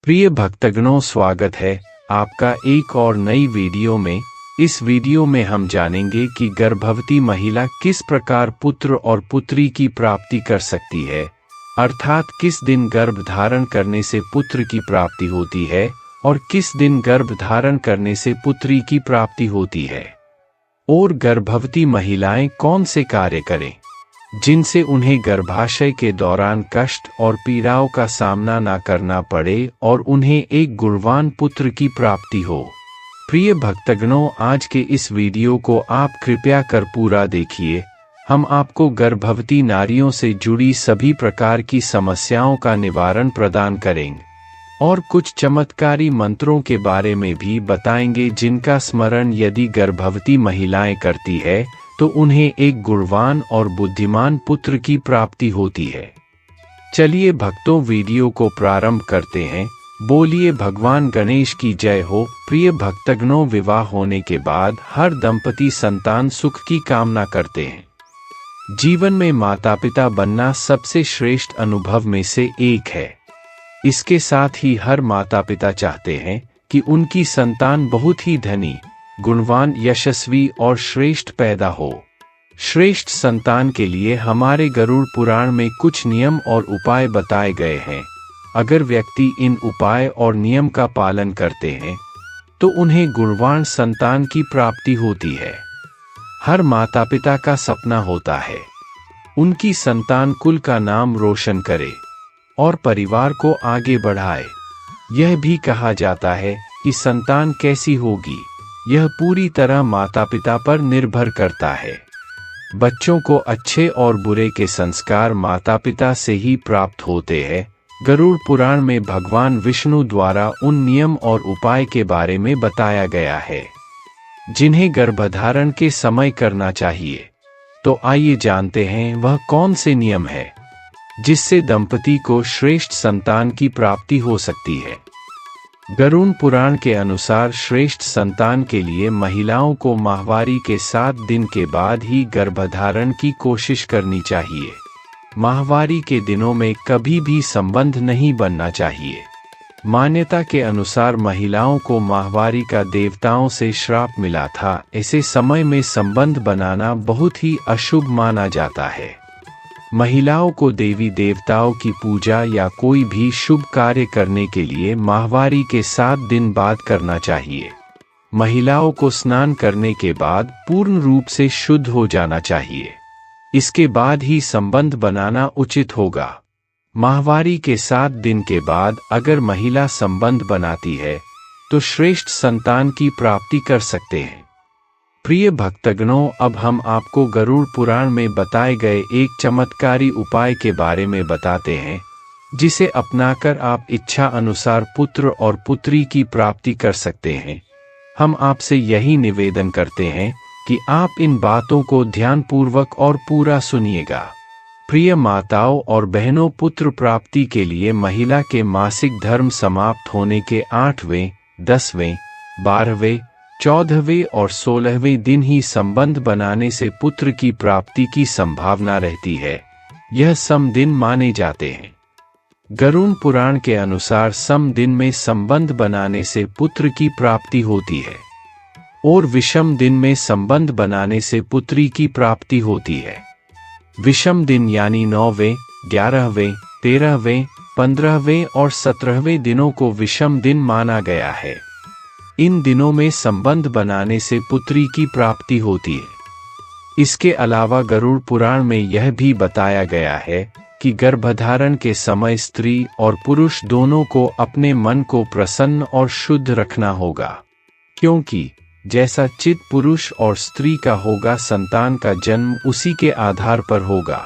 प्रिय भक्तगणों, स्वागत है आपका एक और नई वीडियो में। इस वीडियो में हम जानेंगे कि गर्भवती महिला किस प्रकार पुत्र और पुत्री की प्राप्ति कर सकती है, अर्थात किस दिन गर्भ धारण करने से पुत्र की प्राप्ति होती है और किस दिन गर्भ धारण करने से पुत्री की प्राप्ति होती है, और गर्भवती महिलाएं कौन से कार्य करें जिनसे उन्हें गर्भाशय के दौरान कष्ट और पीड़ाओं का सामना न करना पड़े और उन्हें एक गुणवान पुत्र की प्राप्ति हो। प्रिय भक्तगणों, आज के इस वीडियो को आप कृपया कर पूरा देखिए। हम आपको गर्भवती नारियों से जुड़ी सभी प्रकार की समस्याओं का निवारण प्रदान करेंगे और कुछ चमत्कारी मंत्रों के बारे में भी बताएंगे जिनका स्मरण यदि गर्भवती महिलाएं करती है तो उन्हें एक गुणवान और बुद्धिमान पुत्र की प्राप्ति होती है। चलिए भक्तों, वीडियो को प्रारंभ करते हैं। बोलिए भगवान गणेश की जय हो। प्रिय भक्तगणों, विवाह होने के बाद हर दंपति संतान सुख की कामना करते हैं। जीवन में माता पिता बनना सबसे श्रेष्ठ अनुभव में से एक है। इसके साथ ही हर माता पिता चाहते हैं कि उनकी संतान बहुत ही धनी, गुणवान, यशस्वी और श्रेष्ठ पैदा हो। श्रेष्ठ संतान के लिए हमारे गरुड़ पुराण में कुछ नियम और उपाय बताए गए हैं। अगर व्यक्ति इन उपाय और नियम का पालन करते हैं तो उन्हें गुणवान संतान की प्राप्ति होती है। हर माता पिता का सपना होता है उनकी संतान कुल का नाम रोशन करे और परिवार को आगे बढ़ाए। यह भी कहा जाता है कि संतान कैसी होगी यह पूरी तरह माता पिता पर निर्भर करता है। बच्चों को अच्छे और बुरे के संस्कार माता पिता से ही प्राप्त होते हैं। गरुड़ पुराण में भगवान विष्णु द्वारा उन नियम और उपाय के बारे में बताया गया है जिन्हें गर्भधारण के समय करना चाहिए। तो आइए जानते हैं वह कौन से नियम है जिससे दंपति को श्रेष्ठ संतान की प्राप्ति हो सकती है। गरुड़ पुराण के अनुसार श्रेष्ठ संतान के लिए महिलाओं को माहवारी के 7 दिन के बाद ही गर्भधारण की कोशिश करनी चाहिए। माहवारी के दिनों में कभी भी संबंध नहीं बनना चाहिए। मान्यता के अनुसार महिलाओं को माहवारी का देवताओं से श्राप मिला था। ऐसे समय में संबंध बनाना बहुत ही अशुभ माना जाता है। महिलाओं को देवी देवताओं की पूजा या कोई भी शुभ कार्य करने के लिए माहवारी के 7 दिन बाद करना चाहिए। महिलाओं को स्नान करने के बाद पूर्ण रूप से शुद्ध हो जाना चाहिए। इसके बाद ही संबंध बनाना उचित होगा। माहवारी के 7 दिन के बाद अगर महिला संबंध बनाती है तो श्रेष्ठ संतान की प्राप्ति कर सकते हैं। प्रिय भक्तगणों, अब हम आपको गरुड़ पुराण में बताए गए एक चमत्कारी उपाय के बारे में बताते हैं जिसे अपनाकर आप इच्छा अनुसार पुत्र और पुत्री की प्राप्ति कर सकते हैं। हम आपसे यही निवेदन करते हैं कि आप इन बातों को ध्यानपूर्वक और पूरा सुनिएगा। प्रिय माताओं और बहनों, पुत्र प्राप्ति के लिए महिला के मासिक धर्म समाप्त होने के 8वें, 10वें, 12वें, 14वें और 16वें दिन ही संबंध बनाने से पुत्र की प्राप्ति की संभावना रहती है। यह सम दिन माने जाते हैं। गरुड़ पुराण के अनुसार सम दिन में संबंध बनाने से पुत्र की प्राप्ति होती है और विषम दिन में संबंध बनाने से पुत्री की प्राप्ति होती है। विषम दिन यानी 9वें, 11वें, 13वें, 15वें और 17वें दिनों को विषम दिन माना गया है। इन दिनों में संबंध बनाने से पुत्री की प्राप्ति होती है। इसके अलावा गरुड़ पुराण में यह भी बताया गया है कि गर्भधारण के समय स्त्री और पुरुष दोनों को अपने मन को प्रसन्न और शुद्ध रखना होगा, क्योंकि जैसा चित्त पुरुष और स्त्री का होगा संतान का जन्म उसी के आधार पर होगा।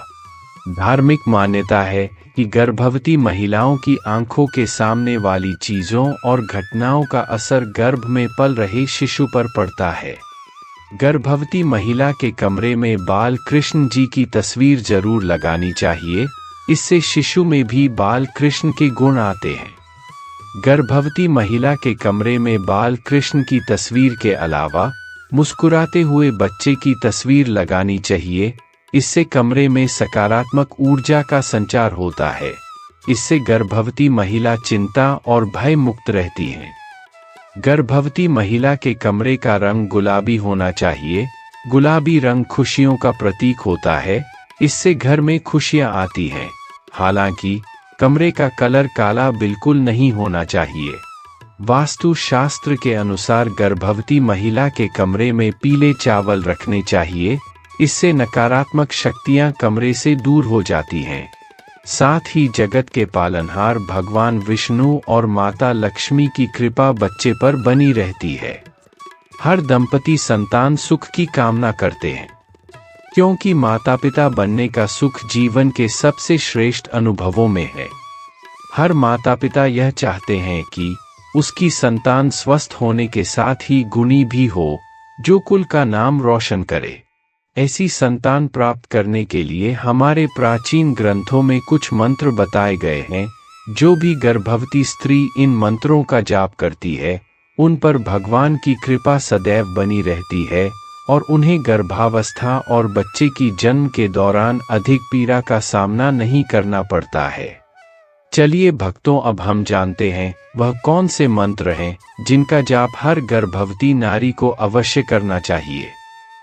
धार्मिक मान्यता है कि गर्भवती महिलाओं की आंखों के सामने वाली चीजों और घटनाओं का असर गर्भ में पल रहे शिशु पर पड़ता है। गर्भवती महिला के कमरे में बाल कृष्ण जी की तस्वीर जरूर लगानी चाहिए। इससे शिशु में भी बाल कृष्ण के गुण आते हैं। गर्भवती महिला के कमरे में बाल कृष्ण की तस्वीर के अलावा मुस्कुराते हुए बच्चे की तस्वीर लगानी चाहिए। इससे कमरे में सकारात्मक ऊर्जा का संचार होता है। इससे गर्भवती महिला चिंता और भय मुक्त रहती है। गर्भवती महिला के कमरे का रंग गुलाबी होना चाहिए। गुलाबी रंग खुशियों का प्रतीक होता है, इससे घर में खुशियां आती हैं। हालांकि कमरे का कलर काला बिल्कुल नहीं होना चाहिए। वास्तु शास्त्र के अनुसार गर्भवती महिला के कमरे में पीले चावल रखने चाहिए, इससे नकारात्मक शक्तियां कमरे से दूर हो जाती हैं। साथ ही जगत के पालनहार भगवान विष्णु और माता लक्ष्मी की कृपा बच्चे पर बनी रहती है। हर दंपति संतान सुख की कामना करते हैं, क्योंकि माता पिता बनने का सुख जीवन के सबसे श्रेष्ठ अनुभवों में है। हर माता पिता यह चाहते हैं कि उसकी संतान स्वस्थ होने के साथ ही गुणी भी हो, जो कुल का नाम रोशन करे। ऐसी संतान प्राप्त करने के लिए हमारे प्राचीन ग्रंथों में कुछ मंत्र बताए गए हैं। जो भी गर्भवती स्त्री इन मंत्रों का जाप करती है, उन पर भगवान की कृपा सदैव बनी रहती है और उन्हें गर्भावस्था और बच्चे की जन्म के दौरान अधिक पीड़ा का सामना नहीं करना पड़ता है। चलिए भक्तों, अब हम जानते हैं वह कौन से मंत्र हैं जिनका जाप हर गर्भवती नारी को अवश्य करना चाहिए।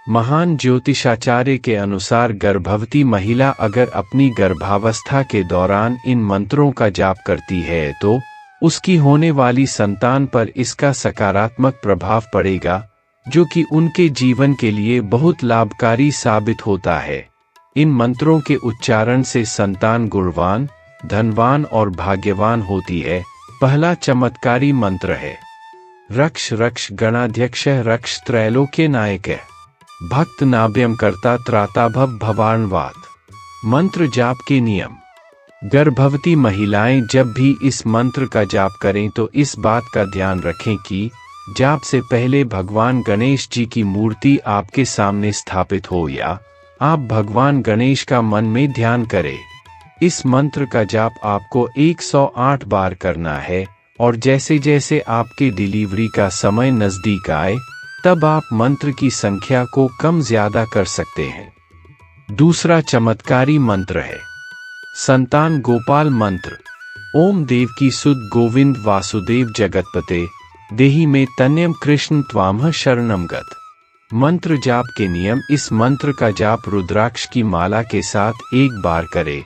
महान ज्योतिषाचार्य के अनुसार गर्भवती महिला अगर अपनी गर्भावस्था के दौरान इन मंत्रों का जाप करती है तो उसकी होने वाली संतान पर इसका सकारात्मक प्रभाव पड़ेगा, जो कि उनके जीवन के लिए बहुत लाभकारी साबित होता है। इन मंत्रों के उच्चारण से संतान गुणवान, धनवान और भाग्यवान होती है। पहला चमत्कारी मंत्र है रक्ष रक्ष गणाध्यक्ष रक्ष त्रैलोक्य नायक भक्त नाभ्यम कर्ता त्राता भव भवार्णवात। मंत्र जाप के नियम। गर्भवती महिलाएं जब भी इस मंत्र का जाप करें तो इस बात का ध्यान रखें कि जाप से पहले भगवान गणेश जी की मूर्ति आपके सामने स्थापित हो या आप भगवान गणेश का मन में ध्यान करें। इस मंत्र का जाप आपको 108 बार करना है और जैसे जैसे आपके डिलीवरी का समय नजदीक आए तब आप मंत्र की संख्या को कम ज्यादा कर सकते हैं। दूसरा चमत्कारी मंत्र है संतान गोपाल मंत्र। ओम देवकी सुत गोविंद वासुदेव जगतपते देहि में तन्यम कृष्ण त्वामह शरणम गत। मंत्र जाप के नियम। इस मंत्र का जाप रुद्राक्ष की माला के साथ एक बार करें।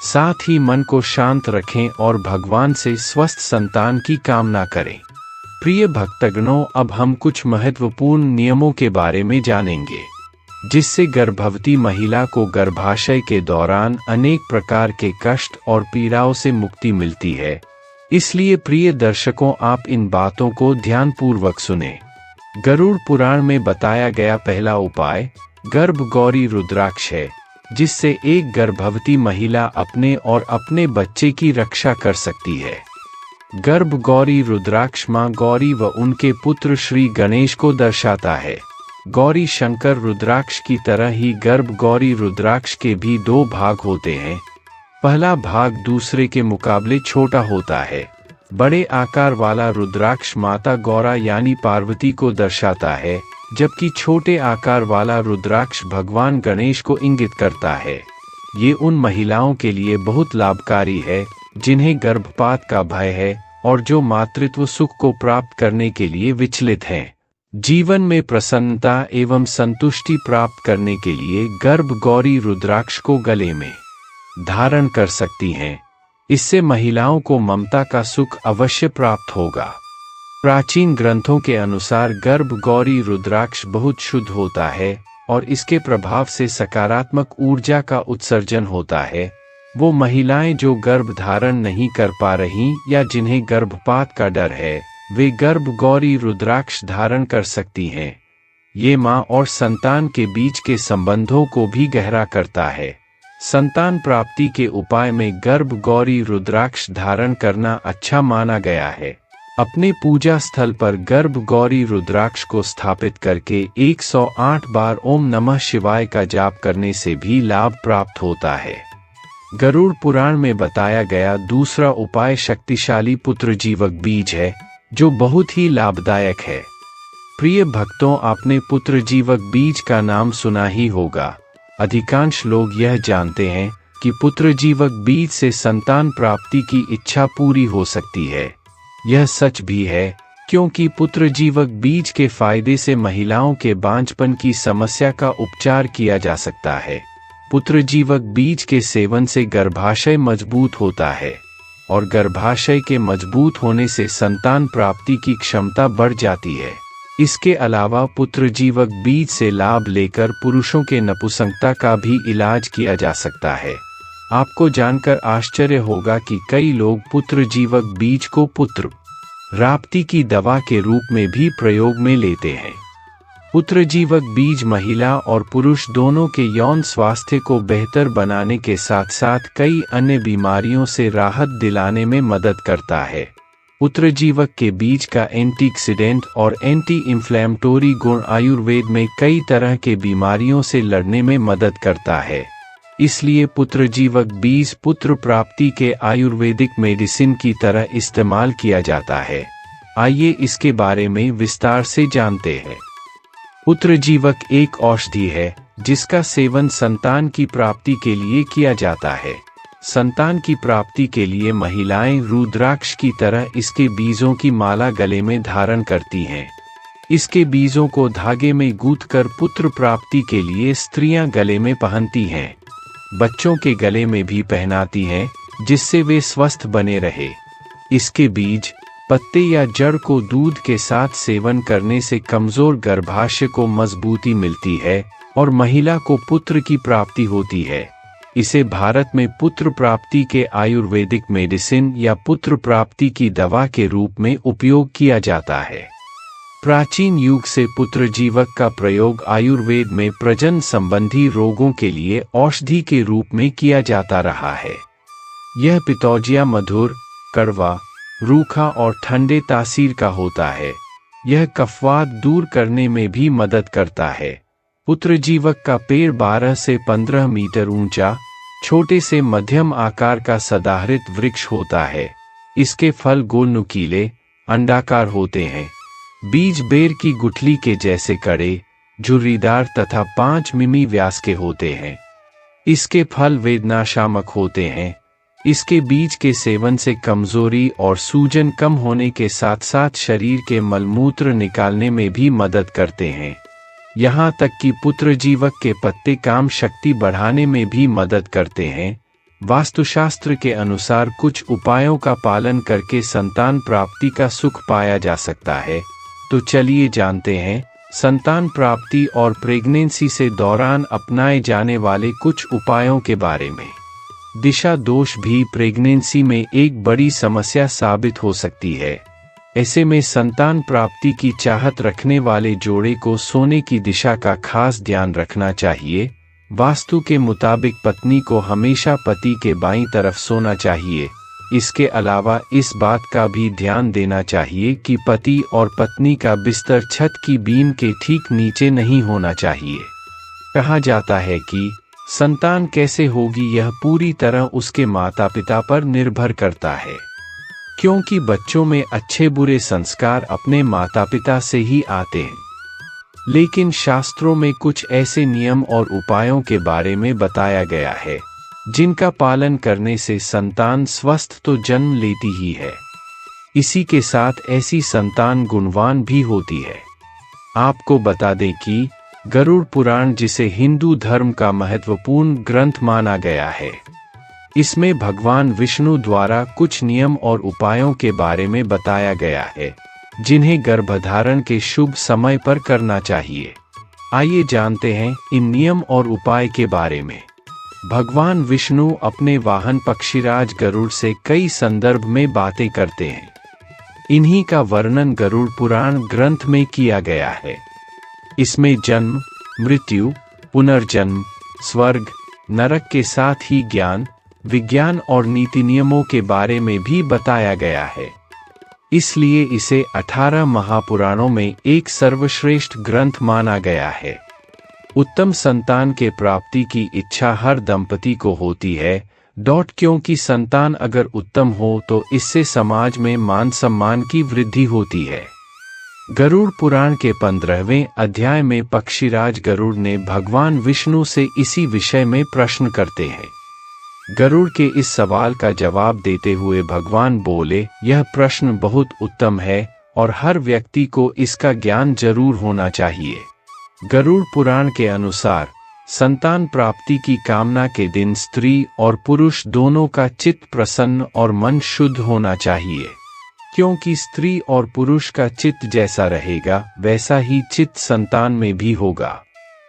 साथ ही मन को शांत रखें और भगवान से स्वस्थ संतान की कामना करें। प्रिय भक्तगणों, अब हम कुछ महत्वपूर्ण नियमों के बारे में जानेंगे जिससे गर्भवती महिला को गर्भाशय के दौरान अनेक प्रकार के कष्ट और पीड़ाओं से मुक्ति मिलती है। इसलिए प्रिय दर्शकों, आप इन बातों को ध्यानपूर्वक सुनें। गरुड़ पुराण में बताया गया पहला उपाय गर्भ गौरी रुद्राक्ष है, जिससे एक गर्भवती महिला अपने और अपने बच्चे की रक्षा कर सकती है। गर्भ गौरी रुद्राक्ष मां गौरी व उनके पुत्र श्री गणेश को दर्शाता है। गौरी शंकर रुद्राक्ष की तरह ही गर्भ गौरी रुद्राक्ष के भी दो भाग होते हैं। पहला भाग दूसरे के मुकाबले छोटा होता है। बड़े आकार वाला रुद्राक्ष माता गौरा यानी पार्वती को दर्शाता है, जबकि छोटे आकार वाला रुद्राक्ष भगवान गणेश को इंगित करता है। ये उन महिलाओं के लिए बहुत लाभकारी है जिन्हें गर्भपात का भय है और जो मातृत्व सुख को प्राप्त करने के लिए विचलित हैं। जीवन में प्रसन्नता एवं संतुष्टि प्राप्त करने के लिए गर्भ गौरी रुद्राक्ष को गले में धारण कर सकती हैं। इससे महिलाओं को ममता का सुख अवश्य प्राप्त होगा। प्राचीन ग्रंथों के अनुसार गर्भ गौरी रुद्राक्ष बहुत शुद्ध होता है और इसके प्रभाव से सकारात्मक ऊर्जा का उत्सर्जन होता है। वो महिलाएं जो गर्भ धारण नहीं कर पा रही या जिन्हें गर्भपात का डर है, वे गर्भ गौरी रुद्राक्ष धारण कर सकती हैं। ये मां और संतान के बीच के संबंधों को भी गहरा करता है। संतान प्राप्ति के उपाय में गर्भ गौरी रुद्राक्ष धारण करना अच्छा माना गया है। अपने पूजा स्थल पर गर्भ गौरी रुद्राक्ष को स्थापित करके 108 बार ओम नमः शिवाय का जाप करने से भी लाभ प्राप्त होता है। गरुड़ पुराण में बताया गया दूसरा उपाय शक्तिशाली पुत्र जीवक बीज है, जो बहुत ही लाभदायक है। प्रिय भक्तों, आपने पुत्र जीवक बीज का नाम सुना ही होगा। अधिकांश लोग यह जानते हैं कि पुत्रजीवक बीज से संतान प्राप्ति की इच्छा पूरी हो सकती है। यह सच भी है, क्योंकि पुत्रजीवक बीज के फायदे से महिलाओं के बांझपन की समस्या का उपचार किया जा सकता है। पुत्रजीवक बीज के सेवन से गर्भाशय मजबूत होता है और गर्भाशय के मजबूत होने से संतान प्राप्ति की क्षमता बढ़ जाती है। इसके अलावा पुत्रजीवक बीज से लाभ लेकर पुरुषों के नपुंसकता का भी इलाज किया जा सकता है। आपको जानकर आश्चर्य होगा कि कई लोग पुत्रजीवक बीज को पुत्र प्राप्ति की दवा के रूप में भी प्रयोग में लेते हैं। पुत्रजीवक बीज महिला और पुरुष दोनों के यौन स्वास्थ्य को बेहतर बनाने के साथ साथ कई अन्य बीमारियों से राहत दिलाने में मदद करता है। पुत्रजीवक के बीज का एंटीऑक्सीडेंट और एंटी इंफ्लेमेटोरी गुण आयुर्वेद में कई तरह के बीमारियों से लड़ने में मदद करता है। इसलिए पुत्रजीवक बीज पुत्र प्राप्ति के आयुर्वेदिक मेडिसिन की तरह इस्तेमाल किया जाता है। आइए इसके बारे में विस्तार से जानते हैं। पुत्रजीवक एक औषधि है जिसका सेवन संतान की प्राप्ति के लिए किया जाता है। संतान की प्राप्ति के लिए महिलाएं रुद्राक्ष की तरह इसके बीजों की माला गले में धारण करती हैं। इसके बीजों को धागे में गूंथकर पुत्र प्राप्ति के लिए स्त्रियां गले में पहनती हैं। बच्चों के गले में भी पहनाती हैं, जिससे वे स्वस्थ बने रहे। इसके बीज, पत्ते या जड़ को दूध के साथ सेवन करने से कमजोर गर्भाशय को मजबूती मिलती है और महिला को पुत्र की प्राप्ति होती है। इसे भारत में पुत्र प्राप्ति के आयुर्वेदिक मेडिसिन या पुत्र प्राप्ति की दवा के रूप में उपयोग किया जाता है। प्राचीन युग से पुत्रजीवक का प्रयोग आयुर्वेद में प्रजनन संबंधी रोगों के लिए औषधि के रूप में किया जाता रहा है। यह पितौजिया मधुर, कड़वा, रूखा और ठंडे तासीर का होता है। यह कफवात दूर करने में भी मदद करता है। पुत्रजीवक का पेड़ 12 से 15 मीटर ऊंचा, छोटे से मध्यम आकार का सदाहरित वृक्ष होता है। इसके फल गोल नुकीले, अंडाकार होते हैं। बीज बेर की गुठली के जैसे कड़े, झुर्रीदार तथा 5 मिमी व्यास के होते हैं। इसके फल वेदनाशामक होते हैं। इसके बीज के सेवन से कमजोरी और सूजन कम होने के साथ साथ शरीर के मलमूत्र निकालने में भी मदद करते हैं। यहाँ तक कि पुत्रजीवक के पत्ते काम शक्ति बढ़ाने में भी मदद करते हैं। वास्तुशास्त्र के अनुसार कुछ उपायों का पालन करके संतान प्राप्ति का सुख पाया जा सकता है। तो चलिए जानते हैं संतान प्राप्ति और प्रेगनेंसी से दौरान अपनाए जाने वाले कुछ उपायों के बारे में। दिशा दोष भी प्रेगनेंसी में एक बड़ी समस्या साबित हो सकती है। ऐसे में संतान प्राप्ति की चाहत रखने वाले जोड़े को सोने की दिशा का खास ध्यान रखना चाहिए। वास्तु के मुताबिक पत्नी को हमेशा पति के बाईं तरफ सोना चाहिए। इसके अलावा इस बात का भी ध्यान देना चाहिए कि पति और पत्नी का बिस्तर छत की बीम के ठीक नीचे नहीं होना चाहिए। कहा जाता है कि संतान कैसे होगी यह पूरी तरह उसके माता पिता पर निर्भर करता है, क्योंकि बच्चों में अच्छे बुरे संस्कार अपने माता पिता से ही आते हैं। लेकिन शास्त्रों में कुछ ऐसे नियम और उपायों के बारे में बताया गया है जिनका पालन करने से संतान स्वस्थ तो जन्म लेती ही है, इसी के साथ ऐसी संतान गुणवान भी होती है। आपको बता दें कि गरुड़ पुराण, जिसे हिंदू धर्म का महत्वपूर्ण ग्रंथ माना गया है, इसमें भगवान विष्णु द्वारा कुछ नियम और उपायों के बारे में बताया गया है जिन्हें गर्भधारण के शुभ समय पर करना चाहिए। आइए जानते हैं इन नियम और उपाय के बारे में। भगवान विष्णु अपने वाहन पक्षीराज गरुड़ से कई संदर्भ में बातें करते हैं। इन्हीं का वर्णन गरुड़ पुराण ग्रंथ में किया गया है। इसमें जन्म, मृत्यु, पुनर्जन्म, स्वर्ग, नरक के साथ ही ज्ञान, विज्ञान और नीति नियमों के बारे में भी बताया गया है। इसलिए इसे 18 महापुराणों में एक सर्वश्रेष्ठ ग्रंथ माना गया है। उत्तम संतान के प्राप्ति की इच्छा हर दंपति को होती है, क्योंकि संतान अगर उत्तम हो तो इससे समाज में मान सम्मान की वृद्धि होती है। गरुड़ पुराण के 15वें अध्याय में पक्षीराज गरुड़ ने भगवान विष्णु से इसी विषय में प्रश्न करते हैं। गरुड़ के इस सवाल का जवाब देते हुए भगवान बोले, यह प्रश्न बहुत उत्तम है और हर व्यक्ति को इसका ज्ञान जरूर होना चाहिए। गरुड़ पुराण के अनुसार संतान प्राप्ति की कामना के दिन स्त्री और पुरुष दोनों का चित्त प्रसन्न और मन शुद्ध होना चाहिए, क्योंकि स्त्री और पुरुष का चित्त जैसा रहेगा वैसा ही चित्त संतान में भी होगा।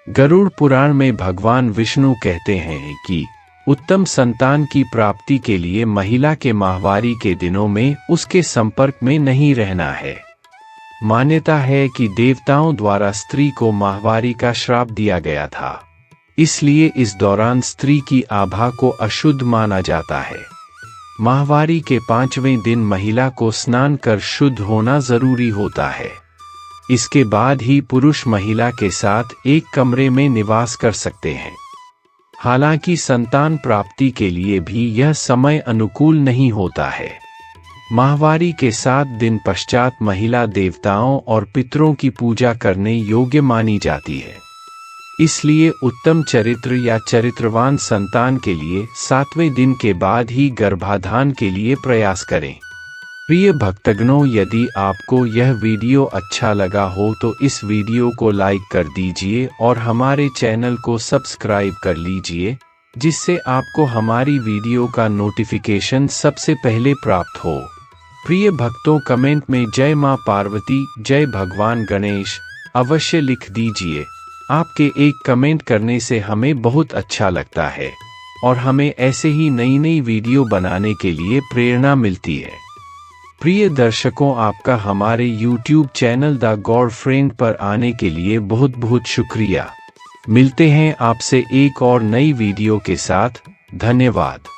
गरुड़ पुराण में भगवान विष्णु कहते हैं कि उत्तम संतान की प्राप्ति के लिए महिला के माहवारी के दिनों में उसके संपर्क में नहीं रहना है। मान्यता है कि देवताओं द्वारा स्त्री को माहवारी का श्राप दिया गया था, इसलिए इस दौरान स्त्री की आभा को अशुद्ध माना जाता है। माहवारी के 5वें दिन महिला को स्नान कर शुद्ध होना जरूरी होता है। इसके बाद ही पुरुष महिला के साथ एक कमरे में निवास कर सकते हैं। हालांकि संतान प्राप्ति के लिए भी यह समय अनुकूल नहीं होता है। माहवारी के 7 दिन पश्चात महिला देवताओं और पितरों की पूजा करने योग्य मानी जाती है। इसलिए उत्तम चरित्र या चरित्रवान संतान के लिए 7वें दिन के बाद ही गर्भाधान के लिए प्रयास करें। प्रिय भक्तगणों, यदि आपको यह वीडियो अच्छा लगा हो तो इस वीडियो को लाइक कर दीजिए और हमारे चैनल को सब्सक्राइब कर लीजिए, जिससे आपको हमारी वीडियो का नोटिफिकेशन सबसे पहले प्राप्त हो। प्रिय भक्तों, कमेंट में जय मां पार्वती, जय भगवान गणेश अवश्य लिख दीजिए। आपके एक कमेंट करने से हमें बहुत अच्छा लगता है और हमें ऐसे ही नई नई वीडियो बनाने के लिए प्रेरणा मिलती है। प्रिय दर्शकों, आपका हमारे YouTube channel the God friend पर आने के लिए बहुत बहुत शुक्रिया। मिलते हैं आपसे एक और नई वीडियो के साथ। धन्यवाद।